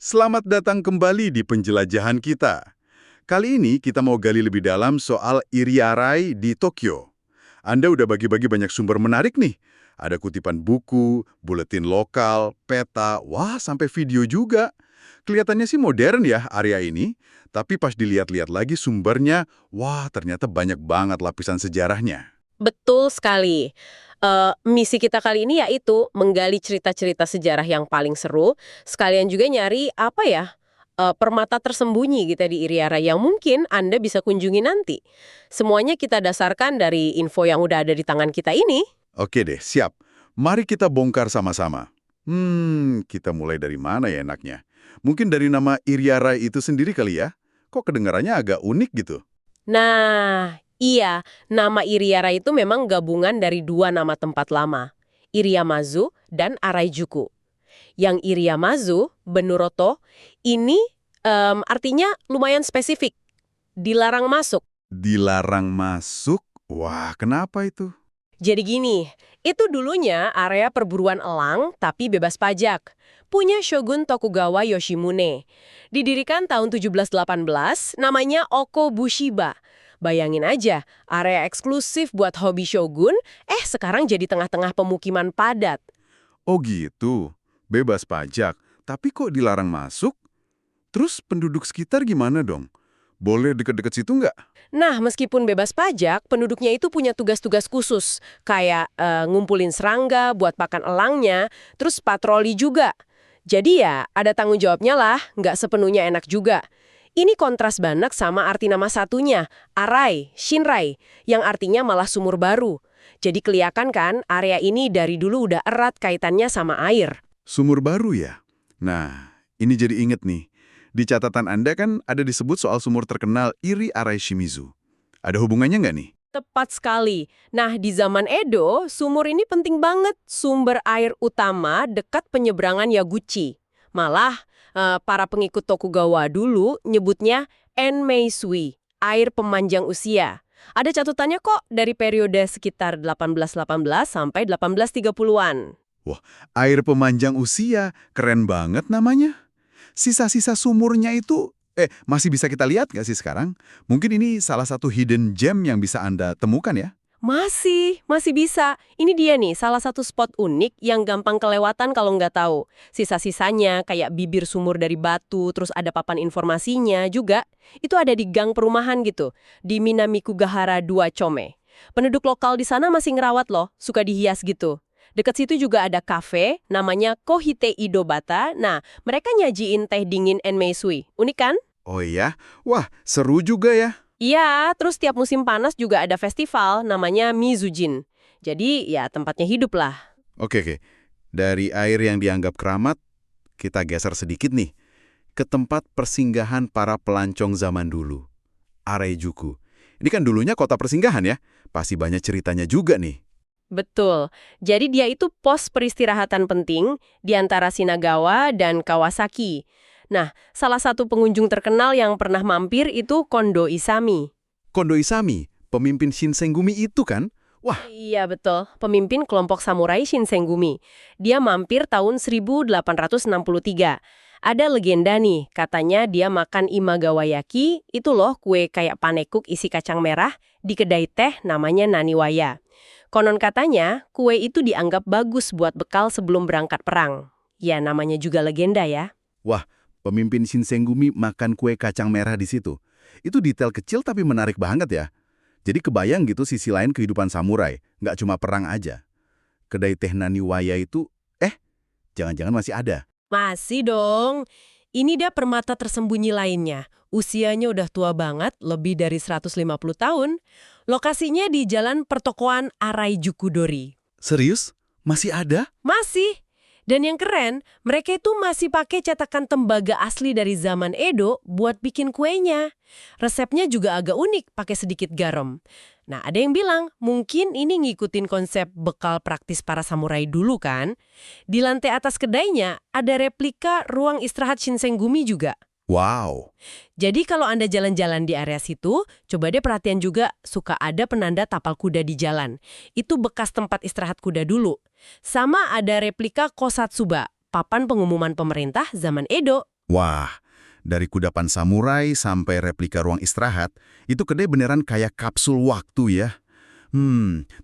Selamat datang kembali di penjelajahan kita. Kali ini kita mau gali lebih dalam soal Iriarai di Tokyo. Anda udah bagi-bagi banyak sumber menarik nih. Ada kutipan buku, buletin lokal, peta, wah sampai video juga. Kelihatannya sih modern ya area ini, tapi pas dilihat-lihat lagi sumbernya, wah ternyata banyak banget lapisan sejarahnya. Betul sekali. Misi kita kali ini yaitu menggali cerita-cerita sejarah yang paling seru, sekalian juga nyari apa ya, permata tersembunyi gitu di Iriara yang mungkin Anda bisa kunjungi nanti. Semuanya kita dasarkan dari info yang udah ada di tangan kita ini. Oke deh, siap. Mari kita bongkar sama-sama. Kita mulai dari mana ya enaknya? Mungkin dari nama Iriarai itu sendiri kali ya? Kok kedengarannya agak unik gitu? Nah, iya, nama Iriara itu memang gabungan dari dua nama tempat lama, Iriamazu dan Araijuku. Yang Iriamazu, Benuroto, ini artinya lumayan spesifik, dilarang masuk. Dilarang masuk? Wah, kenapa itu? Jadi gini, itu dulunya area perburuan elang tapi bebas pajak. Punya Shogun Tokugawa Yoshimune. Didirikan tahun 1718, namanya Okobushiba. Bayangin aja, area eksklusif buat hobi shogun, sekarang jadi tengah-tengah pemukiman padat. Oh gitu, bebas pajak. Tapi kok dilarang masuk? Terus penduduk sekitar gimana dong? Boleh deket-deket situ nggak? Nah, meskipun bebas pajak, penduduknya itu punya tugas-tugas khusus, kayak ngumpulin serangga buat pakan elangnya, terus patroli juga. Jadi ya, ada tanggung jawabnya lah, nggak sepenuhnya enak juga. Ini kontras banget sama arti nama satunya, Arai, Shinrai, yang artinya malah sumur baru. Jadi kelihatan kan, area ini dari dulu udah erat kaitannya sama air. Sumur baru ya? Nah, ini jadi inget nih. Di catatan Anda kan ada disebut soal sumur terkenal Iri Arai Shimizu. Ada hubungannya nggak nih? Tepat sekali. Nah, di zaman Edo, sumur ini penting banget, sumber air utama dekat penyeberangan Yaguchi. Malah, para pengikut Tokugawa dulu nyebutnya Enmeisui, air pemanjang usia. Ada catatannya kok dari periode sekitar 1818 sampai 1830-an. Wah, air pemanjang usia, keren banget namanya. Sisa-sisa sumurnya itu, masih bisa kita lihat nggak sih sekarang? Mungkin ini salah satu hidden gem yang bisa Anda temukan ya? Masih bisa. Ini dia nih, salah satu spot unik yang gampang kelewatan kalau nggak tahu. Sisa-sisanya kayak bibir sumur dari batu, terus ada papan informasinya juga. Itu ada di gang perumahan gitu, di Minamikugahara 2 Chome. Penduduk lokal di sana masih ngerawat loh, suka dihias gitu. Dekat situ juga ada kafe, namanya Kohite Idobata. Nah, mereka nyajiin teh dingin Enmeisui. Unik kan? Oh iya? Wah, seru juga ya. Iya, terus tiap musim panas juga ada festival namanya Mizujin. Jadi ya tempatnya hidup lah. Oke. Dari air yang dianggap keramat, kita geser sedikit nih. Ke tempat persinggahan para pelancong zaman dulu. Arejuku. Ini kan dulunya kota persinggahan ya? Pasti banyak ceritanya juga nih. Betul. Jadi dia itu pos peristirahatan penting di antara Shinagawa dan Kawasaki. Nah, salah satu pengunjung terkenal yang pernah mampir itu Kondo Isami. Kondo Isami, pemimpin Shinsengumi itu kan? Wah, Iya betul, pemimpin kelompok samurai Shinsengumi. Dia mampir tahun 1863. Ada legenda nih, katanya dia makan imagawayaki, itu loh kue kayak panekuk isi kacang merah, di kedai teh namanya Naniwaya. Konon katanya, kue itu dianggap bagus buat bekal sebelum berangkat perang. Ya namanya juga legenda ya. wah, pemimpin Shinsengumi makan kue kacang merah di situ. Itu detail kecil tapi menarik banget ya. Jadi kebayang gitu sisi lain kehidupan samurai, nggak cuma perang aja. Kedai teh Naniwaya itu, jangan-jangan masih ada. Masih dong. Ini dia permata tersembunyi lainnya. Usianya udah tua banget, lebih dari 150 tahun. Lokasinya di Jalan Pertokoan Araijuku Dori. Serius? Masih ada? Masih. Dan yang keren, mereka itu masih pakai cetakan tembaga asli dari zaman Edo buat bikin kuenya. Resepnya juga agak unik, pakai sedikit garam. Nah, ada yang bilang, mungkin ini ngikutin konsep bekal praktis para samurai dulu kan? Di lantai atas kedainya, ada replika ruang istirahat Shinsengumi juga. Wow. Jadi kalau Anda jalan-jalan di area situ, coba deh perhatian juga suka ada penanda tapal kuda di jalan. Itu bekas tempat istirahat kuda dulu. Sama ada replika Kosatsuba, papan pengumuman pemerintah zaman Edo. Wah, dari kudapan samurai sampai replika ruang istirahat, itu kedai beneran kayak kapsul waktu ya.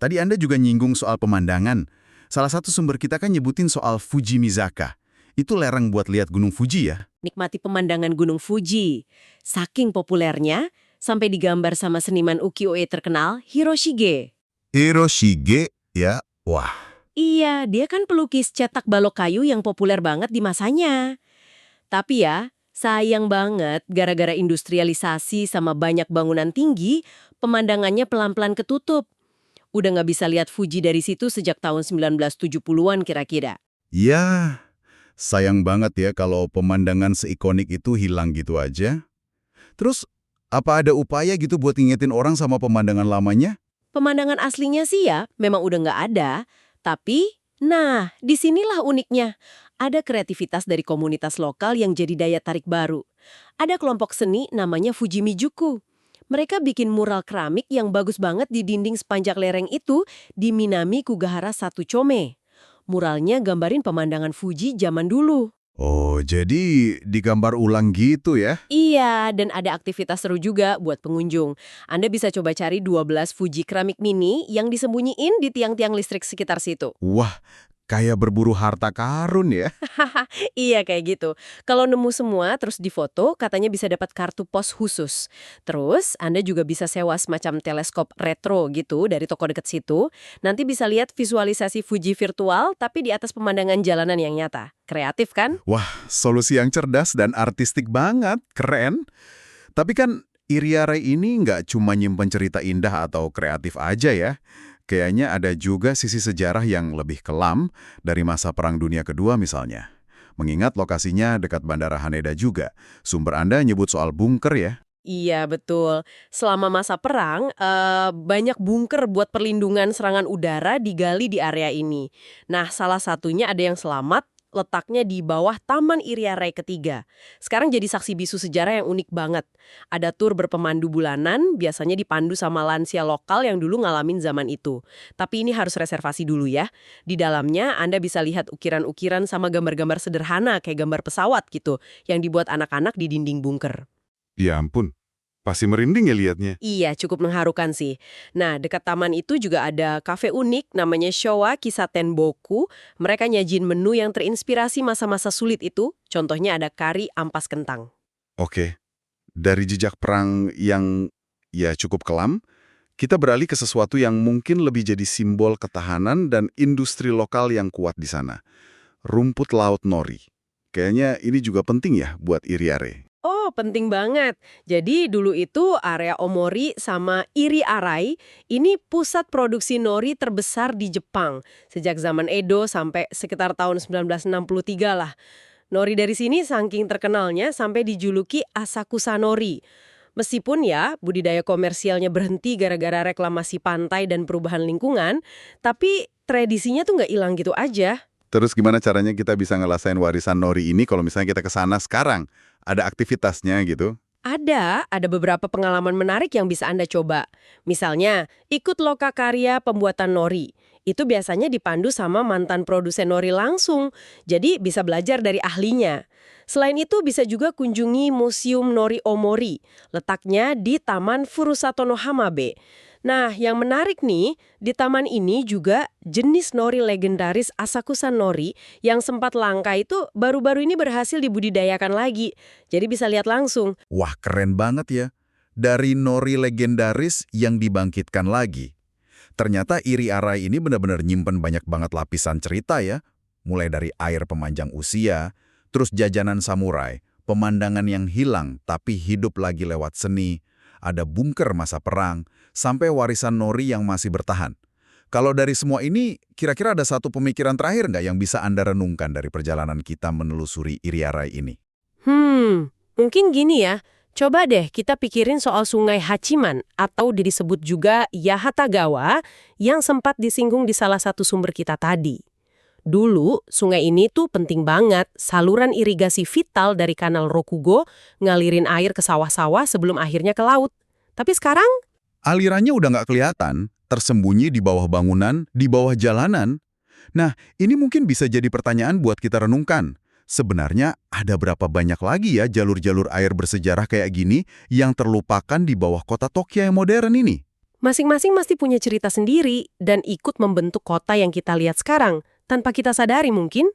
Tadi Anda juga nyinggung soal pemandangan. Salah satu sumber kita kan nyebutin soal Fuji Mizaka. Itu lereng buat lihat Gunung Fuji ya? Nikmati pemandangan Gunung Fuji. Saking populernya, sampai digambar sama seniman ukiyo-e terkenal, Hiroshige. Hiroshige ya? Wah, Iya, dia kan pelukis cetak balok kayu yang populer banget di masanya. Tapi ya, sayang banget gara-gara industrialisasi sama banyak bangunan tinggi, pemandangannya pelan-pelan ketutup. Udah nggak bisa lihat Fuji dari situ sejak tahun 1970-an kira-kira. ya sayang banget ya kalau pemandangan seikonik itu hilang gitu aja. Terus, apa ada upaya gitu buat ngingetin orang sama pemandangan lamanya? Pemandangan aslinya sih ya memang udah nggak ada, tapi nah disinilah uniknya. Ada kreativitas dari komunitas lokal yang jadi daya tarik baru. Ada kelompok seni namanya Fujimijuku. Mereka bikin mural keramik yang bagus banget di dinding sepanjang lereng itu di Minami Kugahara Satu Chome. Muralnya gambarin pemandangan Fuji zaman dulu. Oh, jadi digambar ulang gitu ya? Iya, dan ada aktivitas seru juga buat pengunjung. Anda bisa coba cari 12 Fuji keramik mini yang disembunyiin di tiang-tiang listrik sekitar situ. Wah, kayak berburu harta karun ya? Iya, kayak gitu. Kalau nemu semua terus difoto, katanya bisa dapat kartu pos khusus. Terus, Anda juga bisa sewa semacam teleskop retro gitu dari toko deket situ. Nanti bisa lihat visualisasi Fuji virtual, tapi di atas pemandangan jalanan yang nyata. Kreatif kan? Wah, solusi yang cerdas dan artistik banget. Keren. Tapi kan Iriare ini nggak cuma nyimpen cerita indah atau kreatif aja ya. Kayaknya ada juga sisi sejarah yang lebih kelam dari masa Perang Dunia Kedua misalnya. Mengingat lokasinya dekat Bandara Haneda juga. Sumber Anda nyebut soal bunker ya? Iya, betul. Selama masa perang, banyak bunker buat perlindungan serangan udara digali di area ini. Nah, salah satunya ada yang selamat, letaknya di bawah Taman Iriarai ketiga. Sekarang jadi saksi bisu sejarah yang unik banget. Ada tur berpemandu bulanan, biasanya dipandu sama lansia lokal yang dulu ngalamin zaman itu. Tapi ini harus reservasi dulu ya. Di dalamnya Anda bisa lihat ukiran-ukiran sama gambar-gambar sederhana kayak gambar pesawat gitu, yang dibuat anak-anak di dinding bunker. Ya ampun, pasti merinding ya liatnya. Iya, cukup mengharukan sih. Nah, dekat taman itu juga ada kafe unik namanya Showa Kisaten Boku. Mereka nyajin menu yang terinspirasi masa-masa sulit itu. Contohnya ada kari ampas kentang. Oke. Dari jejak perang yang ya cukup kelam, kita beralih ke sesuatu yang mungkin lebih jadi simbol ketahanan dan industri lokal yang kuat di sana. Rumput laut nori. Kayaknya ini juga penting ya buat Iriare. Oh, penting banget. Jadi dulu itu area Omori sama Iriarai ini pusat produksi nori terbesar di Jepang. Sejak zaman Edo sampai sekitar tahun 1963 lah. Nori dari sini saking terkenalnya sampai dijuluki Asakusa Nori. Meskipun ya budidaya komersialnya berhenti gara-gara reklamasi pantai dan perubahan lingkungan, tapi tradisinya tuh nggak hilang gitu aja. Terus gimana caranya kita bisa ngerasain warisan nori ini kalau misalnya kita ke sana sekarang? Ada aktivitasnya gitu? Ada beberapa pengalaman menarik yang bisa Anda coba. Misalnya, ikut lokakarya pembuatan nori. Itu biasanya dipandu sama mantan produsen nori langsung, jadi bisa belajar dari ahlinya. Selain itu, bisa juga kunjungi Museum Nori Omori, letaknya di Taman Furusato no Hamabe. Nah, yang menarik nih, di taman ini juga jenis nori legendaris Asakusa Nori yang sempat langka itu baru-baru ini berhasil dibudidayakan lagi. Jadi bisa lihat langsung. Wah, keren banget ya. Dari nori legendaris yang dibangkitkan lagi. Ternyata Iriarai ini benar-benar nyimpen banyak banget lapisan cerita ya. Mulai dari air pemanjang usia, terus jajanan samurai, pemandangan yang hilang tapi hidup lagi lewat seni, ada bunker masa perang, sampai warisan nori yang masih bertahan. Kalau dari semua ini, kira-kira ada satu pemikiran terakhir nggak yang bisa Anda renungkan dari perjalanan kita menelusuri Iriarai ini? Mungkin gini ya. Coba deh kita pikirin soal sungai Hachiman atau disebut juga Yahatagawa yang sempat disinggung di salah satu sumber kita tadi. Dulu, sungai ini tuh penting banget, saluran irigasi vital dari kanal Rokugo ngalirin air ke sawah-sawah sebelum akhirnya ke laut. Tapi sekarang, Alirannya udah nggak kelihatan, tersembunyi di bawah bangunan, di bawah jalanan. Nah, ini mungkin bisa jadi pertanyaan buat kita renungkan. Sebenarnya ada berapa banyak lagi ya jalur-jalur air bersejarah kayak gini yang terlupakan di bawah kota Tokyo yang modern ini? Masing-masing mesti punya cerita sendiri dan ikut membentuk kota yang kita lihat sekarang, tanpa kita sadari mungkin.